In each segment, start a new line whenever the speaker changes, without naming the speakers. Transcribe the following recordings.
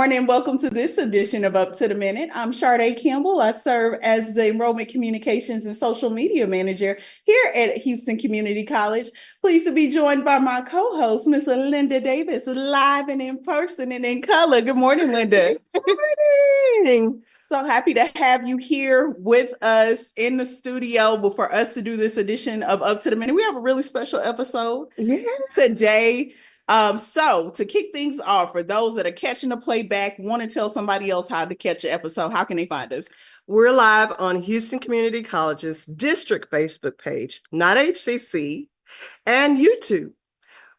morning. Welcome to this edition of Up to the Minute. I'm Sharday Campbell. I serve as the Enrollment Communications and Social Media Manager here at Houston Community College. Pleased to be joined by my co-host, Miss Linda Davis, live and in person and in color. Good morning, Linda.
Good morning.
So happy to have you here with us in the studio for us to do this edition of Up to the Minute. We have a really special episode today. So to kick things off, for those that are catching the playback, want to tell somebody else how to catch an episode, how can they find us?
We're live on Houston Community College's district Facebook page, not HCC, and YouTube.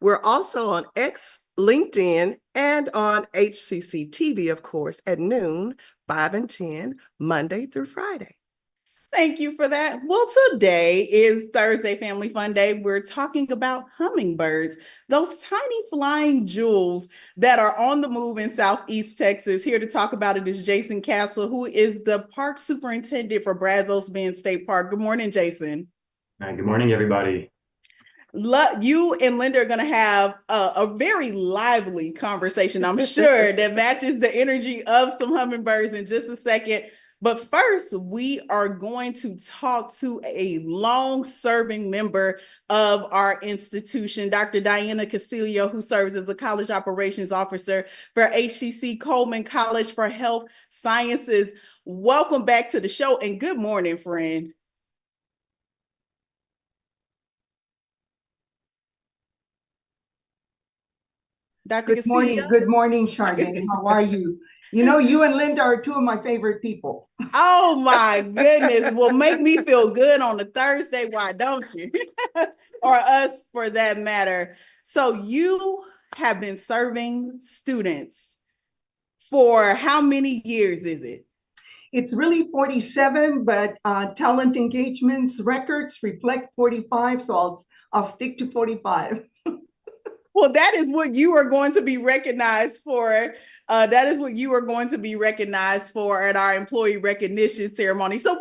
We're also on X, LinkedIn, and on HCCTV, of course, at noon, 5 and 10, Monday through Friday.
Thank you for that. Well, today is Thursday Family Fun Day. We're talking about hummingbirds, those tiny flying jewels that are on the move in Southeast Texas. Here to talk about it is Jason Castle, who is the park superintendent for Brazos Bend State Park. Good morning, Jason.
Hi, good morning, everybody.
You and Linda are going to have a very lively conversation, I'm sure, that matches the energy of some hummingbirds in just a second. But first, we are going to talk to a long-serving member of our institution, Dr. Diana Castillo, who serves as the College Operations Officer for HCC Coleman College for Health Sciences. Welcome back to the show, and good morning, friend. Dr.
Good morning.
Castillo?
Good morning, Sharday. How are you? You know, you and Linda are two of my favorite people.
Oh my goodness. Well, make me feel good on a Thursday. Why don't you? Or us for that matter. So you have been serving students for how many years is it?
It's really 47, but talent engagements records reflect 45. So I'll stick to 45.
Well, that is what you are going to be recognized for. That is what you are going to be recognized for at our employee recognition ceremony. So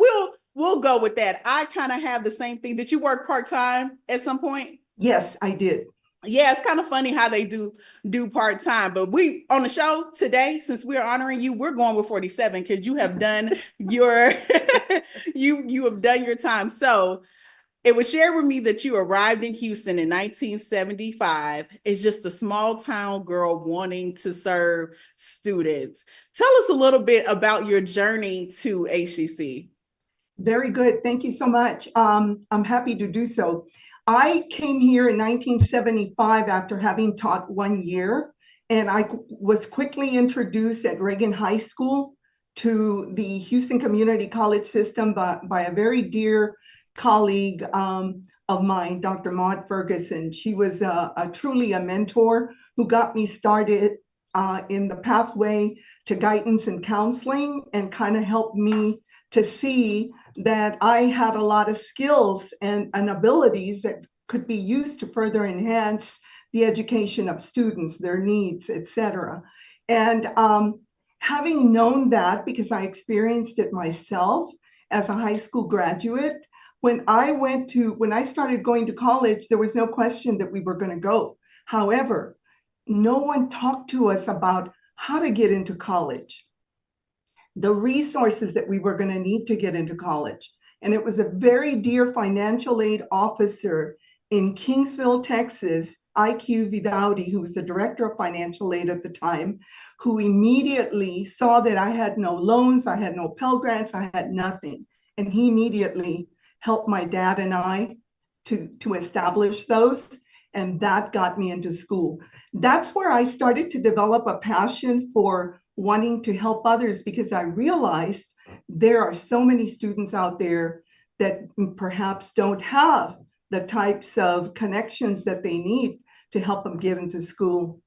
we'll go with that. I kind of have the same thing. Did you work part-time at some point?
Yes, I did.
Yeah, it's kind of funny how they do part-time, but we on the show today, since we're honoring you, we're going with 47 because you have done your you have done your time. So it was shared with me that you arrived in Houston in 1975 as just a small town girl wanting to serve students. Tell us a little bit about your journey to HCC.
Very good. Thank you so much. I'm happy to do so. I came here in 1975 after having taught 1 year, and I was quickly introduced at Reagan High School to the Houston Community College system by a very dear colleague of mine, Dr. Maud Ferguson. She was truly a mentor who got me started in the pathway to guidance and counseling, and kind of helped me to see that I had a lot of skills and abilities that could be used to further enhance the education of students, their needs, etc. And having known that, because I experienced it myself as a high school graduate, when I started going to college, there was no question that we were going to go. However, no one talked to us about how to get into college, the resources that we were going to need to get into college. And it was a very dear financial aid officer in Kingsville, Texas, IQ Vidauti, who was the director of financial aid at the time, who immediately saw that I had no loans, I had no Pell Grants, I had nothing. And he immediately helped my dad and I to establish those, and that got me into school. That's where I started to develop a passion for wanting to help others, because I realized there are so many students out there that perhaps don't have the types of connections that they need to help them get into school.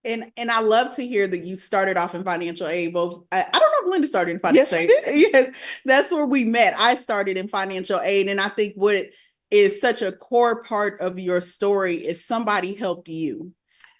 And I love to hear that you started off in financial aid. Both I don't know if Linda started in financial aid. Yes, that's where we met. I started in financial aid, and I think what is such a core part of your story is somebody helped you,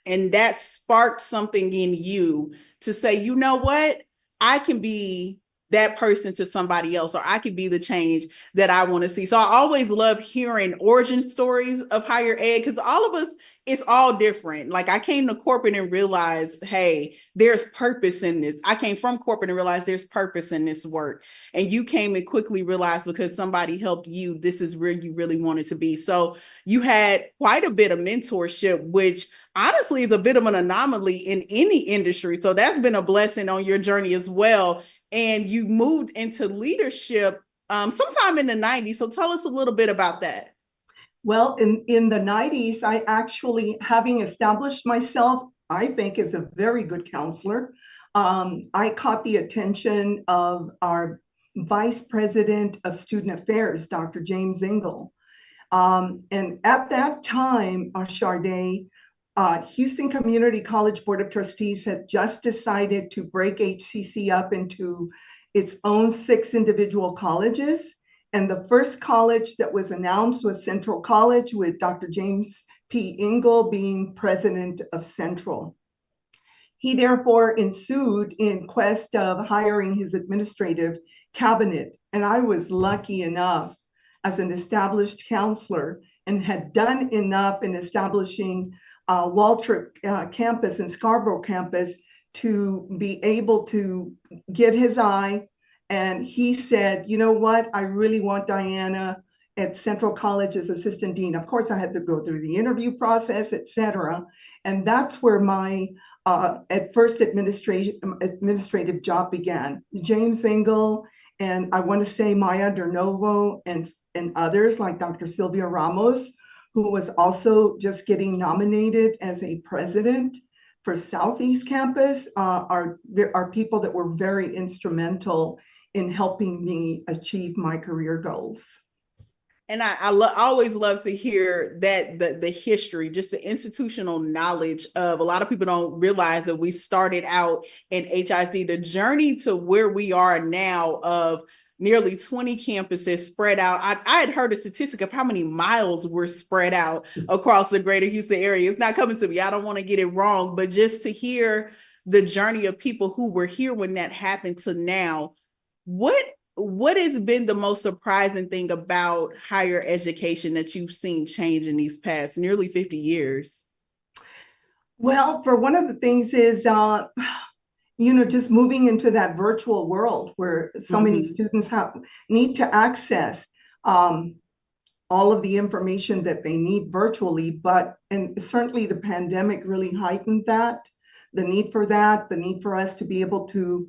and that sparked something in you to say, you know what, I can be that person to somebody else, or I could be the change that I want to see. So I always love hearing origin stories of higher ed, because all of us, it's all different. Like, I came to corporate and realized, hey, there's purpose in this. I came from corporate and realized there's purpose in this work. And you came and quickly realized, because somebody helped you, this is where you really wanted to be. So you had quite a bit of mentorship, which honestly is a bit of an anomaly in any industry. So that's been a blessing on your journey as well. And you moved into leadership sometime in the 90s. So tell us a little bit about that.
Well, in the 90s, I actually, having established myself, I think, as a very good counselor, I caught the attention of our Vice President of Student Affairs, Dr. James Engel. And at that time, Sharday, Houston Community College Board of Trustees had just decided to break HCC up into its own 6 individual colleges. And the first college that was announced was Central College, with Dr. James P. Engel being president of Central. He therefore ensued in quest of hiring his administrative cabinet. And I was lucky enough, as an established counselor, and had done enough in establishing Waltrip campus and Scarborough campus to be able to get his eye. And he said, you know what, I really want Diana at Central College as assistant dean. Of course, I had to go through the interview process, et cetera. And that's where my at first administrative job began. James Engel, and I want to say Maya DeNovo and others like Dr. Sylvia Ramos, who was also just getting nominated as a president for Southeast Campus, are people that were very instrumental in helping me achieve my career goals.
And I always love to hear that the history, just the institutional knowledge of, a lot of people don't realize that we started out in HIC, the journey to where we are now of nearly 20 campuses spread out. I had heard a statistic of how many miles were spread out across the greater Houston area. It's not coming to me. I don't want to get it wrong, but just to hear the journey of people who were here when that happened to now, what has been the most surprising thing about higher education that you've seen change in these past nearly 50 years?
Well, for one of the things is, just moving into that virtual world where so many students need to access all of the information that they need virtually. And certainly the pandemic really heightened that, the need for us to be able to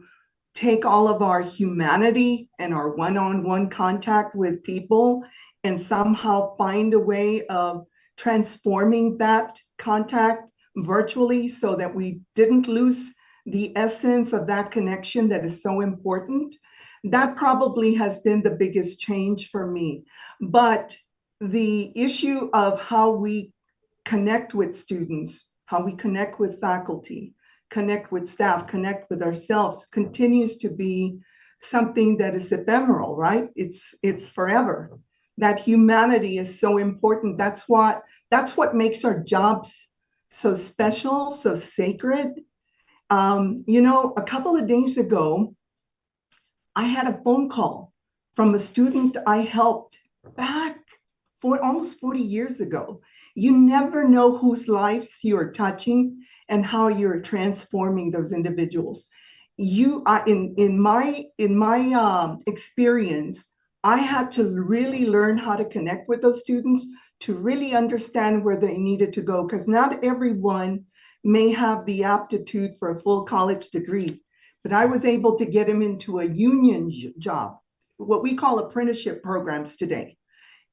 take all of our humanity and our one-on-one contact with people and somehow find a way of transforming that contact virtually so that we didn't lose the essence of that connection that is so important. That probably has been the biggest change for me. But the issue of how we connect with students, how we connect with faculty, connect with staff, connect with ourselves continues to be something that is ephemeral, right? It's forever. That humanity is so important. That's what makes our jobs so special, so sacred. A couple of days ago, I had a phone call from a student I helped back for almost 40 years ago. You never know whose lives you're touching and how you're transforming those individuals. In my experience, I had to really learn how to connect with those students to really understand where they needed to go, because not everyone may have the aptitude for a full college degree. But I was able to get him into a union job, what we call apprenticeship programs today.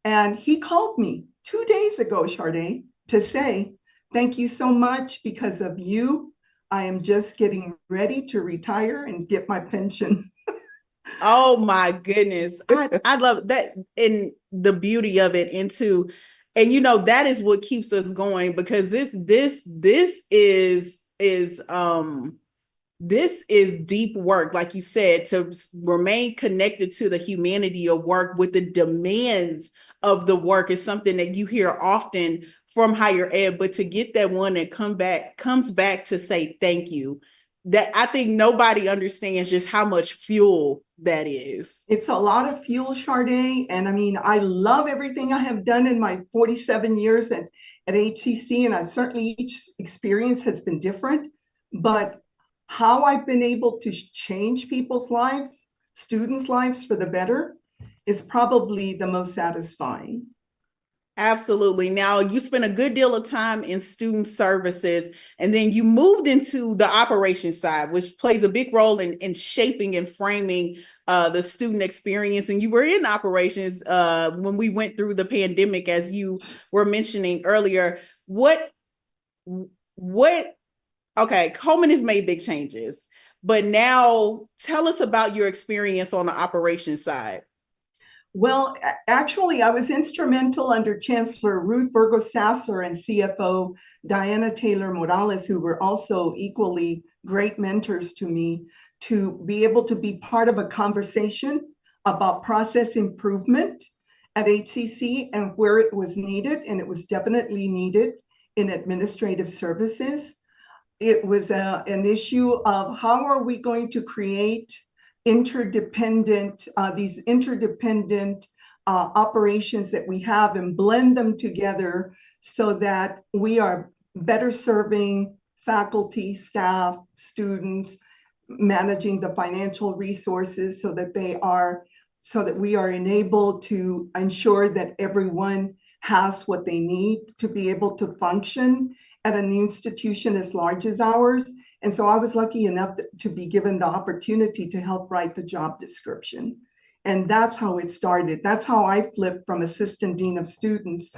And he called me 2 days ago, Sharday, to say, thank you so much. Because of you, I am just getting ready to retire and get my pension.
Oh my goodness. I love that, and the beauty of it into, and that is what keeps us going, because this is deep work, like you said, to remain connected to the humanity of work with the demands of the work is something that you hear often from higher ed, but to get that one that comes back to say thank you. that I think nobody understands just how much fuel that is.
It's a lot of fuel, Sade. And I mean, I love everything I have done in my 47 years at HCC. And certainly each experience has been different. But how I've been able to change people's lives, students' lives for the better, is probably the most satisfying.
Absolutely. Now, you spent a good deal of time in student services, and then you moved into the operations side, which plays a big role in shaping and framing the student experience. And you were in operations when we went through the pandemic, as you were mentioning earlier. Okay, Coleman has made big changes, but now tell us about your experience on the operations side.
Well, actually, I was instrumental under Chancellor Ruth Burgos Sasser and CFO Diana Taylor Morales, who were also equally great mentors to me, to be able to be part of a conversation about process improvement at HCC and where it was needed, and it was definitely needed in administrative services. It was an issue of how are we going to create interdependent operations that we have and blend them together so that we are better serving faculty, staff, students, managing the financial resources so that we are enabled to ensure that everyone has what they need to be able to function at an institution as large as ours. And so I was lucky enough to be given the opportunity to help write the job description. And that's how it started. That's how I flipped from assistant dean of students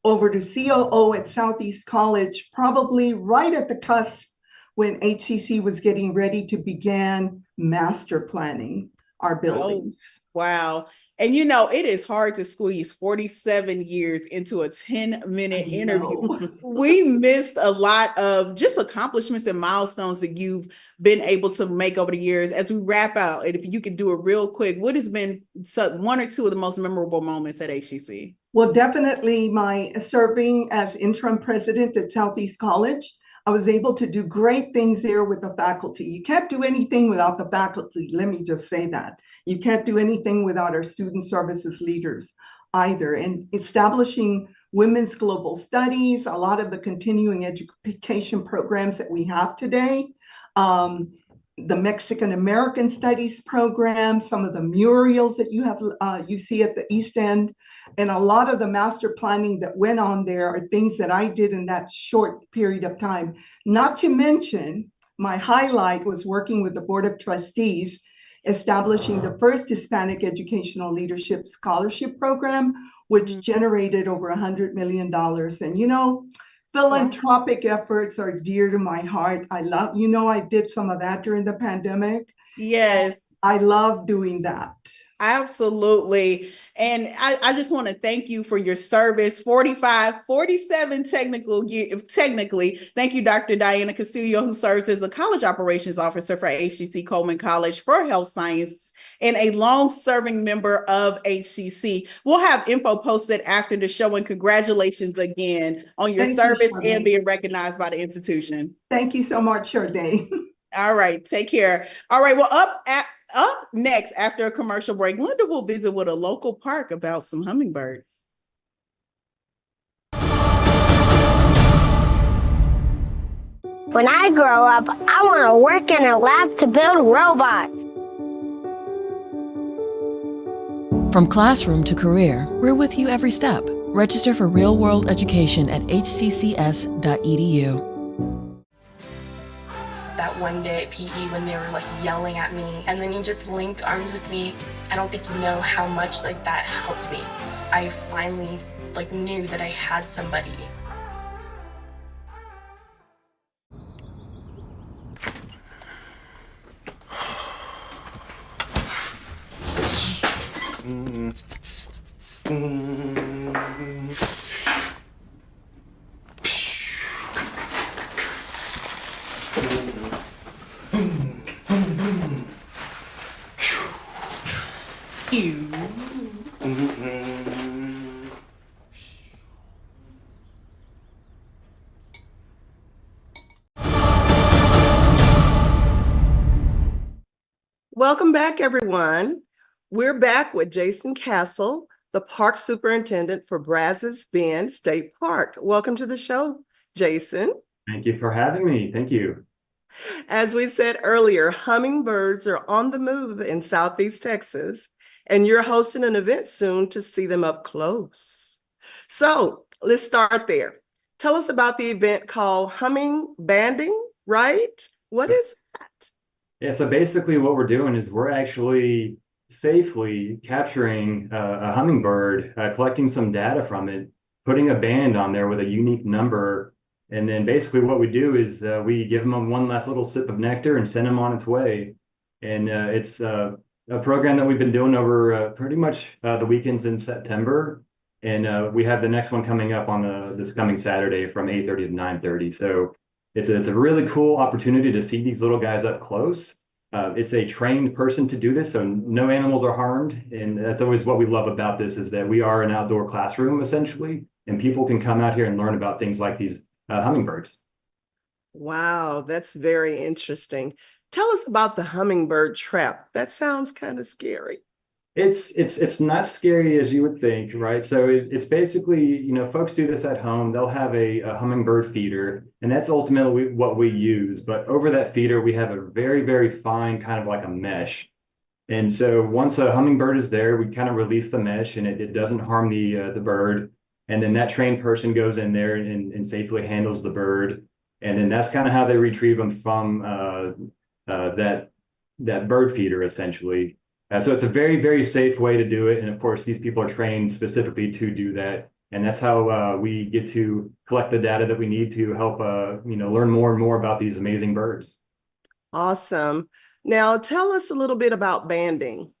over to COO at Southeast College, probably right at the cusp when HCC was getting ready to begin master planning our buildings.
Oh, wow. And you know, it is hard to squeeze 47 years into a 10-minute interview. We missed a lot of just accomplishments and milestones that you've been able to make over the years. As we wrap out, and if you could do it real quick, what has been one or two of the most memorable moments at HCC?
Well, definitely my serving as interim president at Southeast College. I was able to do great things there with the faculty. You can't do anything without the faculty. Let me just say that. You can't do anything without our student services leaders either. And establishing women's global studies, a lot of the continuing education programs that we have today, the Mexican American Studies program, some of the murals that you see at the East End, and a lot of the master planning that went on there are things that I did in that short period of time. Not to mention, my highlight was working with the Board of Trustees, establishing the first Hispanic Educational Leadership Scholarship Program, which generated over $100 million. And you know, philanthropic efforts are dear to my heart. I did some of that during the pandemic.
Yes.
I love doing that.
Absolutely. And I just want to thank you for your service. 47 technically. Thank you, Dr. Diana Castillo, who serves as the college operations officer for HCC Coleman College for health science and a long-serving member of HCC. We'll have info posted after the show, and congratulations again on your service and being recognized by the institution.
Thank you so much, Sade.
All right, take care. All right, well, up next, after a commercial break, Linda will visit with a local park about some hummingbirds.
When I grow up, I want to work in a lab to build robots.
From classroom to career, we're with you every step. Register for real-world education at hccs.edu.
That one day at PE when they were like yelling at me and then you just linked arms with me. I don't think you know how much like that helped me. I finally like knew that I had somebody.
Welcome back, everyone. We're back with Jason Castle, the park superintendent for Brazos Bend State Park. Welcome to the show, Jason.
Thank you for having me. Thank you.
As we said earlier, hummingbirds are on the move in Southeast Texas, and you're hosting an event soon to see them up close. So let's start there. Tell us about the event called Humming Banding, right? What is that?
Yeah, so basically what we're doing is we're actually safely capturing a hummingbird, collecting some data from it, putting a band on there with a unique number. And then basically what we do is we give them one last little sip of nectar and send them on its way. And it's a program that we've been doing over pretty much the weekends in September. And we have the next one coming up on this coming Saturday from 8:30 to 9:30. So it's a really cool opportunity to see these little guys up close. It's a trained person to do this, so no animals are harmed. And that's always what we love about this, is that we are an outdoor classroom essentially, and people can come out here and learn about things like these hummingbirds.
Wow, that's very interesting. Tell us about the hummingbird trap. That sounds kind of scary.
It's not scary as you would think, right? So it's basically, you know, folks do this at home. They'll have a hummingbird feeder, and that's ultimately what we use. But over that feeder, we have a very, very fine kind of like a mesh. And so once a hummingbird is there, we kind of release the mesh, and it doesn't harm the bird. And then that trained person goes in there and safely handles the bird. And then that's kind of how they retrieve them from that bird feeder, essentially. So it's a very, very safe way to do it. And of course, these people are trained specifically to do that. And that's how we get to collect the data that we need to help, learn more and more about these amazing birds.
Awesome. Now tell us a little bit about banding.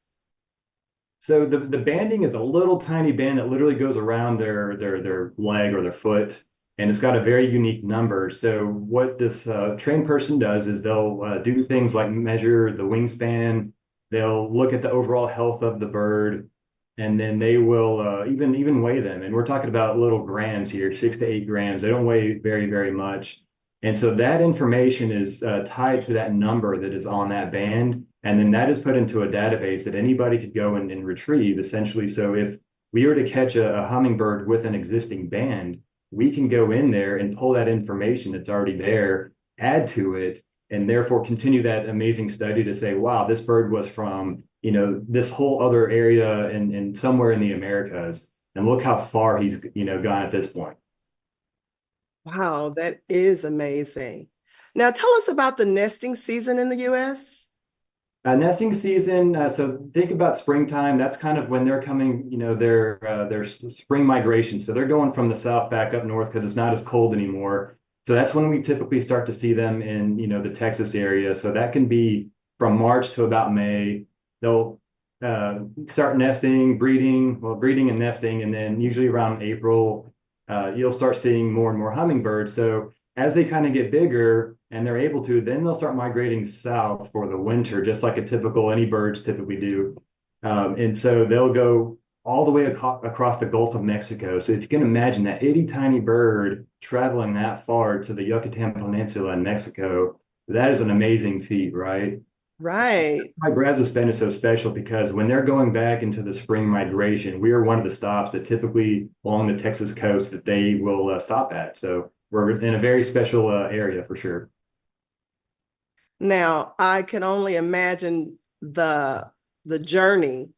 So the banding is a little tiny band that literally goes around their leg or their foot. And it's got a very unique number. So what this trained person does is they'll do things like measure the wingspan. They'll look at the overall health of the bird, and then they will even weigh them. And we're talking about little grams here, 6 to 8 grams. They don't weigh very, very much. And so that information is tied to that number that is on that band. And then that is put into a database that anybody could go and retrieve, essentially. So if we were to catch a hummingbird with an existing band, we can go in there and pull that information that's already there, add to it, and therefore continue that amazing study to say, wow, this bird was from, this whole other area and somewhere in the Americas. And look how far he's, gone at this point.
Wow, that is amazing. Now tell us about the nesting season in the U.S.
Nesting season, so think about springtime. That's kind of when they're coming, their spring migration. So they're going from the south back up north because it's not as cold anymore. So that's when we typically start to see them in, the Texas area. So that can be from March to about May. They'll start nesting, breeding and nesting. And then usually around April, you'll start seeing more and more hummingbirds. So as they kind of get bigger and they're able to, then they'll start migrating south for the winter, just like any birds typically do. And so they'll go all the way across the Gulf of Mexico. So if you can imagine that itty tiny bird traveling that far to the Yucatan Peninsula in Mexico, that is an amazing feat, right?
Right.
That's why Brazos Bend is so special, because when they're going back into the spring migration, we are one of the stops that typically along the Texas coast that they will stop at. So we're in a very special area for sure.
Now, I can only imagine the journey.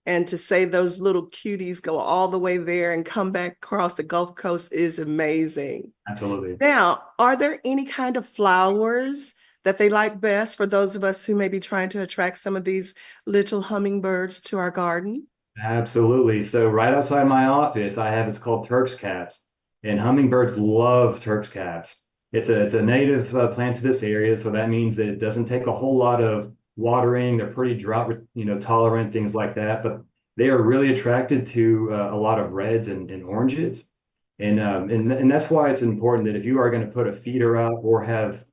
And to say those little cuties go all the way there and come back across the Gulf Coast is amazing.
Absolutely.
Now, are there any kind of flowers that they like best for those of us who may be trying to attract some of these little hummingbirds to our garden?
Absolutely. So right outside my office, it's called Turk's Caps, and hummingbirds love Turk's Caps. It's a native plant to this area, so that means that it doesn't take a whole lot of watering. They're pretty drought, tolerant, things like that, but they are really attracted to a lot of reds and oranges. And that's why it's important that if you are going to put a feeder out or have,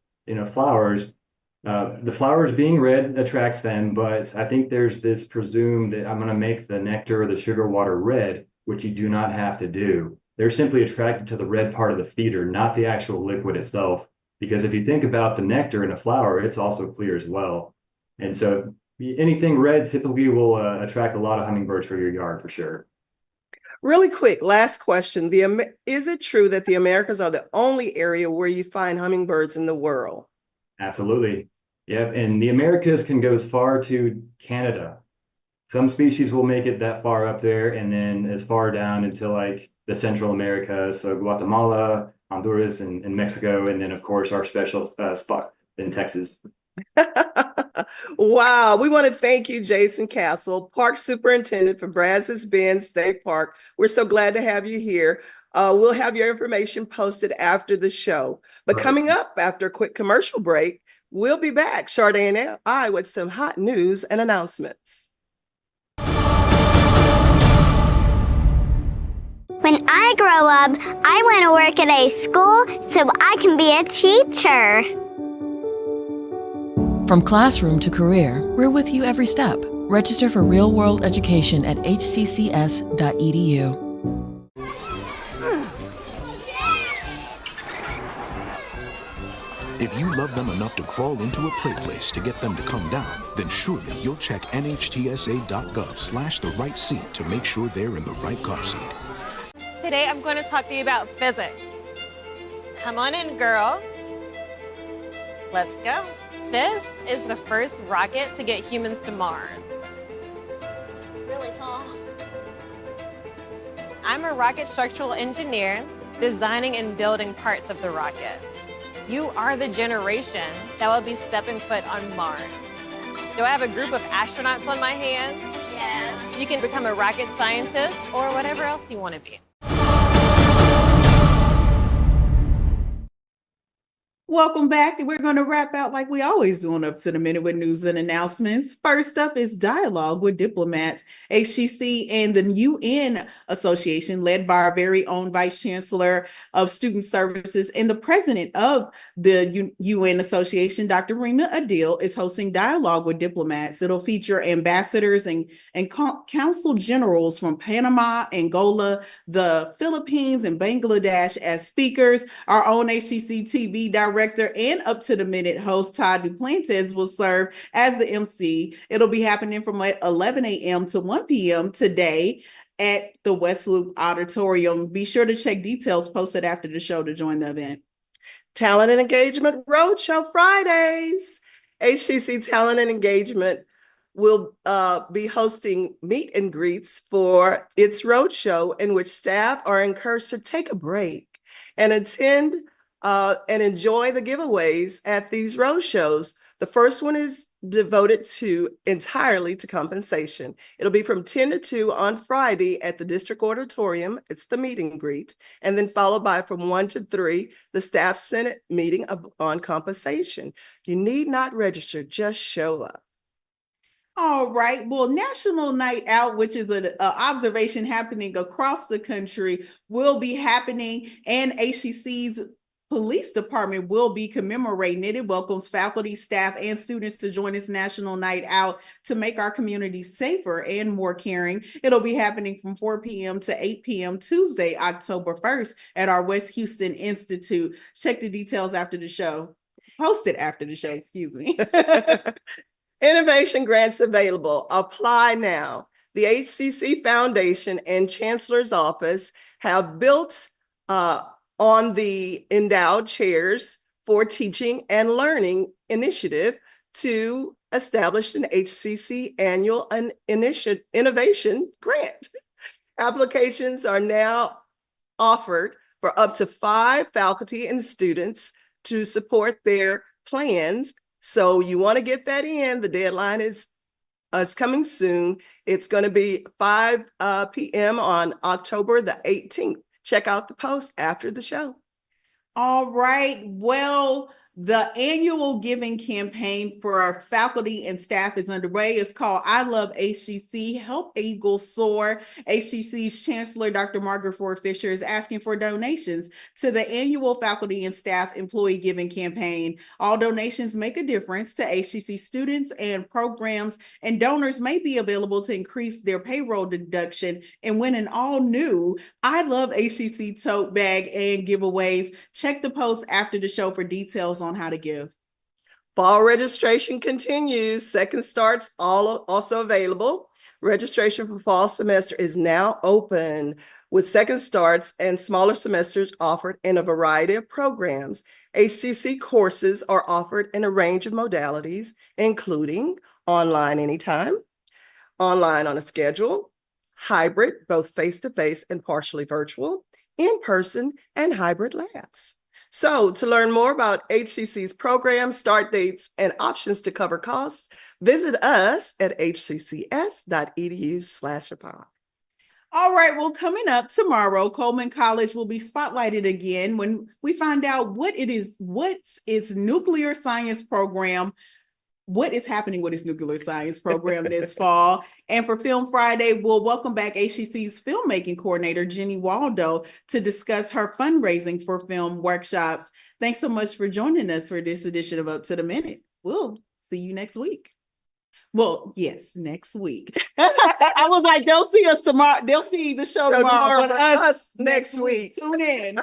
flowers, the flowers being red attracts them, but I think there's this presumed that I'm going to make the nectar or the sugar water red, which you do not have to do. They're simply attracted to the red part of the feeder, not the actual liquid itself. Because if you think about the nectar in a flower, it's also clear as well. And so Anything red typically will attract a lot of hummingbirds for your yard for sure.
Really quick, last question. Is it true that the Americas are the only area where you find hummingbirds in the world?
Absolutely. Yep. And the Americas can go as far to Canada. Some species will make it that far up there and then as far down into like the Central America. So Guatemala, Honduras, and Mexico. And then, of course, our special spot in Texas.
Wow. We want to thank you, Jason Castle, Park Superintendent for Brazos Bend State Park. We're so glad to have you here. We'll have your information posted after the show. But coming up after a quick commercial break, we'll be back, Sharday and I, with some hot news and announcements.
When I grow up, I want to work at a school so I can be a teacher.
From classroom to career, we're with you every step. Register for real-world education at hccs.edu.
If you love them enough to crawl into a play place to get them to come down, then surely you'll check nhtsa.gov/the right seat to make sure they're in the right car seat.
Today I'm going to talk to you about physics. Come on in, girls. Let's go. This is the first rocket to get humans to Mars.
Really tall.
I'm a rocket structural engineer, designing and building parts of the rocket. You are the generation that will be stepping foot on Mars. Do I have a group of astronauts on my hands?
Yes.
You can become a rocket scientist or whatever else you want to be.
Welcome back. We're going to wrap out like we always do on Up to the Minute with news and announcements. First up is Dialogue with Diplomats. HCC and the UN Association, led by our very own Vice Chancellor of Student Services and the President of the UN Association, Dr. Rima Adil, is hosting Dialogue with Diplomats. It'll feature ambassadors and consul generals from Panama, Angola, the Philippines, and Bangladesh as speakers. Our own HCCTV director and Up to the Minute host Todd Duplantis will serve as the MC. It'll be happening from 11 a.m. to 1 p.m. today at the West Loop Auditorium. Be sure to check details posted after the show to join the event.
Talent and Engagement Roadshow Fridays. HCC Talent and Engagement will be hosting meet and greets for its roadshow, in which staff are encouraged to take a break and attend and enjoy the giveaways at these roadshows. The first one is devoted entirely to compensation. It'll be from 10 to 2 on Friday at the District Auditorium. It's the meet and greet. And then followed by from 1 to 3, the Staff Senate meeting on compensation. You need not register, just show up.
All right. Well, National Night Out, which is an observation happening across the country, will be happening, and HCC's Police Department will be commemorating it. It welcomes faculty, staff, and students to join this National Night Out to make our community safer and more caring. It'll be happening from 4 p.m. to 8 p.m. Tuesday, October 1st at our West Houston Institute. Check the details after the show. Posted after the show, excuse me.
Innovation grants available. Apply now. The HCC Foundation and Chancellor's Office have built on the Endowed Chairs for Teaching and Learning initiative to establish an HCC annual innovation grant. Applications are now offered for up to 5 faculty and students to support their plans. So you want to get that in. The deadline is coming soon. It's going to be 5 p.m. on October the 18th. Check out the post after the show.
All right. Well, the annual giving campaign for our faculty and staff is underway. It's called I Love HCC, Help Eagles Soar. HCC's Chancellor, Dr. Margaret Ford Fisher, is asking for donations to the annual faculty and staff employee giving campaign. All donations make a difference to HCC students and programs, and donors may be available to increase their payroll deduction and win an all-new I Love HCC tote bag and giveaways. Check the post after the show for details on how to give.
Fall registration continues. Second starts also available. Registration for fall semester is now open with second starts and smaller semesters offered in a variety of programs. HCC courses are offered in a range of modalities, including online anytime, online on a schedule, hybrid, both face-to-face and partially virtual, in-person, and hybrid labs. So to learn more about HCC's programs, start dates, and options to cover costs, visit us at hccs.edu/apply.
All right, well, coming up tomorrow, Coleman College will be spotlighted again when we find out what's its nuclear science program, what is happening with its nuclear science program this fall. And for Film Friday, we'll welcome back HCC's filmmaking coordinator, Jenny Waldo, to discuss her fundraising for film workshops. Thanks so much for joining us for this edition of Up to the Minute. We'll see you next week. Well, yes, next week. I was like, they'll see us tomorrow. They'll see the show tomorrow, but us next week. Tune in.